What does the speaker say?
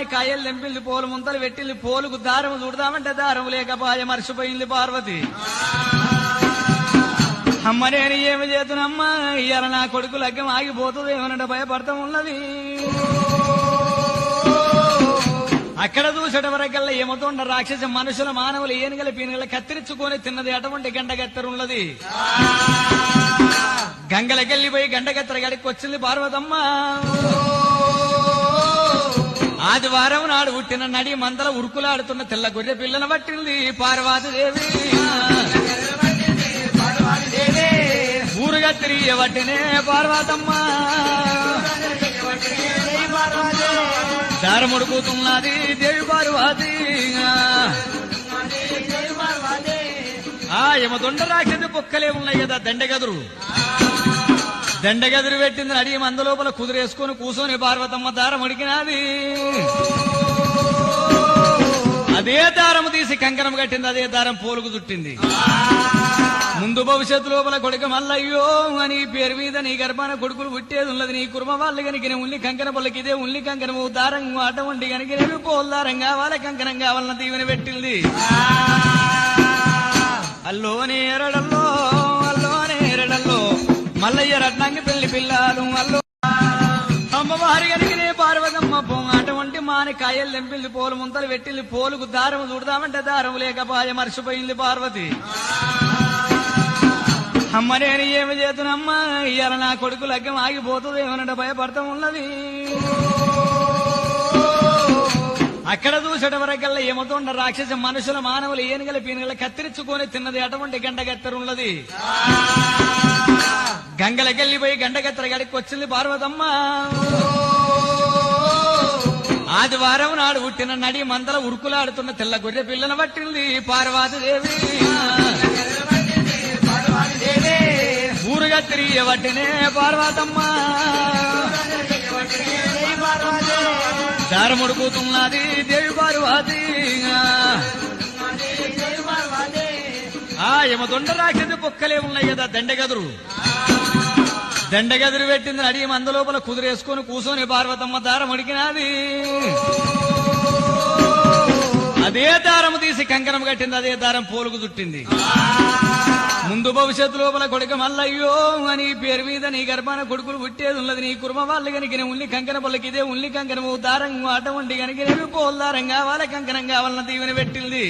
మాని కాయలు తెంపింది పోలు ముంతలు పెట్టింది పోలుకు దారము చూడదామంటే దారం లేకపాయ మర్చిపోయింది పార్వతి. అమ్మ నేను ఏమి చేతునమ్మా ఇయ్యాల నా కొడుకు లగ్గం ఆగిపోతుంది ఏమనంటే భయపడతాం ఉన్నది. అక్కడ చూసేట వరకల్లా ఏమతోండ రాక్షస మనుషుల మానవులు ఏనుగల పీనుగల కత్తిరించుకొని తిన్నది అటువంటి గండగత్తెర ఉన్నది. గంగలకెళ్ళిపోయి గండగత్తెర గడికి వచ్చింది పార్వతమ్మ. ఆదివారం నాడు పుట్టిన నడి మందల ఉరుకులాడుతున్న తెల్ల గొర్రె పిల్లను పట్టింది పార్వతీదేవి. ఊరుగా తిరిగి పట్టినే పార్వతమ్మ. దారముడుకుతున్నది దేవి పార్వతి. ఏమో దొండ రాక్షసి పొక్కలే ఉన్నాయి కదా దండగదురు. దండగదురు పెట్టింది నడి మంద లోపల కుదిరేసుకొని కూర్చొని పార్వతమ్మ దారం ఉడికినది. అదే దారం తీసి కంకణం కట్టింది, అదే దారం పోలుకు చుట్టింది. ముందు భవిష్యత్తు లోపల కొడుకు మల్లయ్యో అని పేరు మీద నీ గర్భాన కొడుకులు పుట్టేది ఉన్నది. నీ కుర్మ వాళ్ళు కనుక ఉల్లి కంకణ పల్లకి ఇదే ఉల్లి కంకణము దారం అటువంటి కనుక పోలు దారం కావాలి కంకణం కావాలన్న దీవెన పెట్టింది. అల్లో నేరడల్లో మల్లయ్య రత్నాంగి పెళ్లి పిల్లలు అల్లో అమ్మవారి కనుకనే పార్వతమ్మ అటువంటి మాని కాయలు తెంపింది పోలు ముంతలు పెట్టింది పోలుకు దారము చూడదామంటే దారం లేకపాయ మర్చిపోయింది పార్వతి. అమ్మ నేను ఏమి చేతునమ్మా ఇయ్యాల నా కొడుకు లగ్గం ఆగిపోతుంది ఏమనంటే భయపడతాం ఉన్నది. అక్కడ చూసేట వరకల్లా ఏమతోండ రాక్షస మనుషుల మానవులు ఏనుగల పీనుగల కత్తిరించుకొని తిన్నది అటువంటి గండగత్తెర ఉన్నది. గంగలకెళ్ళిపోయి గండగత్తెర గడికి వచ్చింది పార్వతమ్మ. ఆదివారం నాడు పుట్టిన నడి మందల ఉరుకులాడుతున్న తెల్ల గొర్రె పిల్లను పట్టింది పార్వతీదేవి. ఊరుగా తిరిగి పట్టినే పార్వతమ్మ. దారముడుకుతున్నది దేవి పార్వతి. ఏమో దొండ రాక్షసి పొక్కలే ఉన్నాయి కదా దండగదురు. దండగదురు పెట్టింది నడి మంద లోపల కుదిరేసుకొని కూర్చొని పార్వతమ్మ దారం ఉడికినది. అదే దారం తీసి కంకణం కట్టింది, అదే దారం పోలుకు చుట్టింది. ముందు భవిష్యత్తు లోపల కొడుకు మల్లయ్యో అని పేరు మీద నీ గర్భాన కొడుకులు పుట్టేది ఉన్నది. నీ కుర్మ వాళ్ళు కనుక ఉల్లి కంకణ పల్లకి ఇదే ఉల్లి కంకణము దారం అటువంటి కనుక పోలు దారం కావాలి కంకణం కావాలన్న దీవెన పెట్టింది.